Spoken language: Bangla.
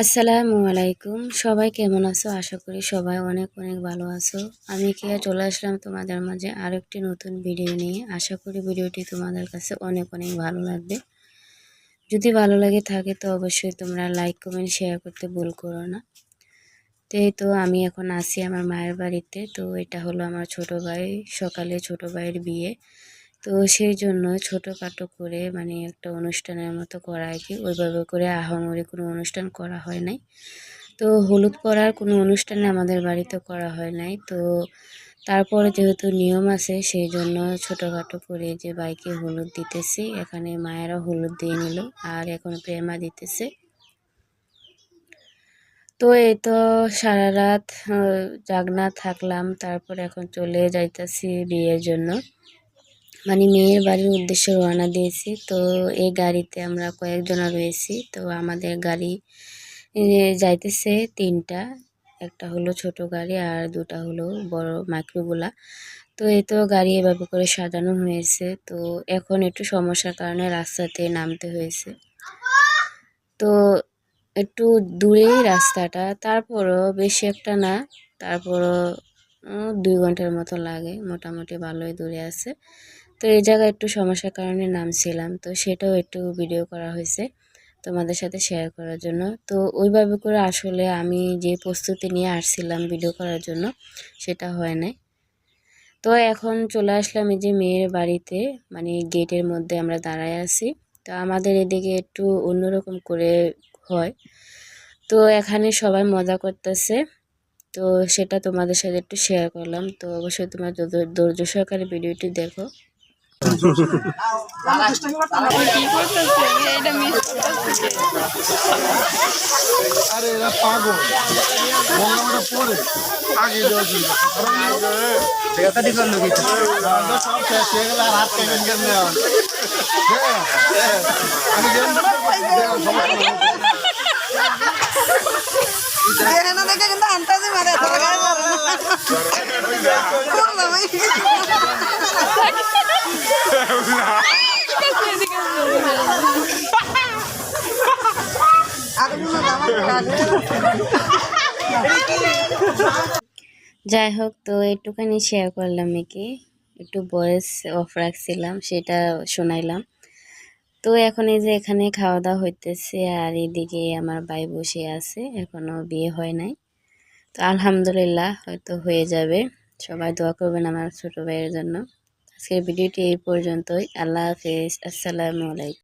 আসসালামু আলাইকুম। সবাই কেমন আছো? আশা করি সবাই অনেক অনেক ভালো আছো। আমি কিয়া চলে আসলাম তোমাদের মাঝে আরেকটি নতুন ভিডিও নিয়ে। আশা করি ভিডিওটি তোমাদের কাছে অনেক অনেক ভালো লাগবে। যদি ভালো লাগে থাকে তো অবশ্যই তোমরা লাইক কমেন্ট শেয়ার করতে ভুল করো না। তো আমি এখন আছি আমার মায়ের বাড়িতে। তো এটা হলো আমার ছোট ভাই, সকালে ছোট ভাইয়ের বিয়ে। তো সেই জন্য ছোটোখাটো করে মানে একটা অনুষ্ঠানের মতো করা আর কি। ওইভাবে করে আহামরি কোনো অনুষ্ঠান করা হয় নাই। তো হলুদ পরার কোনো অনুষ্ঠানে আমাদের বাড়িতে করা হয় নাই। তো তারপরে যেহেতু নিয়ম আছে সেই জন্য ছোটোখাটো করে যে বাইকে হলুদ দিতেছি। এখানে মায়েরা হলুদ দিয়ে নিল আর এখন প্রেমা দিতেছে। তো এই তো সারা রাত জাগনা থাকলাম, তারপর এখন চলে যাইতেছি বিয়ের জন্য, মানে মেয়ের বাড়ির উদ্দেশ্যে রওনা দিয়েছি। তো এই গাড়িতে আমরা কয়েকজনা রয়েছি। তো আমাদের গাড়ি যাইতেছে তিনটা, একটা হলো ছোট গাড়ি আর দুটা হলো বড় মাইক্রোগুলা। তো এই তো গাড়ি এভাবে করে সাজানো হয়েছে। তো এখন একটু সমস্যার কারণে রাস্তাতে নামতে হয়েছে। তো একটু দূরেই রাস্তাটা, তারপরও বেশি একটা না, তারপরও 2 ঘন্টার মতো লাগে, মোটামুটি ভালোই দূরে আছে। তো এই জায়গায় একটু সমস্যার কারণে নামছিলাম, তো সেটাও একটু ভিডিও করা হয়েছে তোমাদের সাথে শেয়ার করার জন্য। তো ওইভাবে করে আসলে আমি যে প্রস্তুতি নিয়ে আসছিলাম ভিডিও করার জন্য সেটা হয় নাই। তো এখন চলে আসলাম এই যে মেয়ের বাড়িতে, মানে গেটের মধ্যে আমরা দাঁড়ায় আছি। তো আমাদের এদিকে একটু অন্যরকম করে হয়। তো এখানে সবাই মজা করতেছে, তো সেটা তোমাদের সাথে একটু শেয়ার করলাম। তো অবশ্যই তোমরা ধৈর্য সহকারে ভিডিওটি দেখো। আরে এরা পাগল বললামটা পরে আগে সব শেষ হয়ে গেল আর হাত কেমন কেমন আমি দেখে কিন্তু আন্তাজি মারে যাই হোক, তো একটুখানি শেয়ার করলাম, একে একটু ভয়েস অফ রাখছিলাম, সেটা শোনাইলাম। তো এখন এই যে এখানে খাওয়া দাওয়া হইতেছে আর এদিকে আমার ভাই বসে আছে, এখনো বিয়ে হয় নাই। তো আলহামদুলিল্লাহ হয়তো হয়ে যাবে। সবাই দোয়া করবেন আমার ছোট ভাইয়ের জন্য। আজকের ভিডিওটি এই পর্যন্তই। আল্লাহ হাফেজ। আসসালামু আলাইকুম।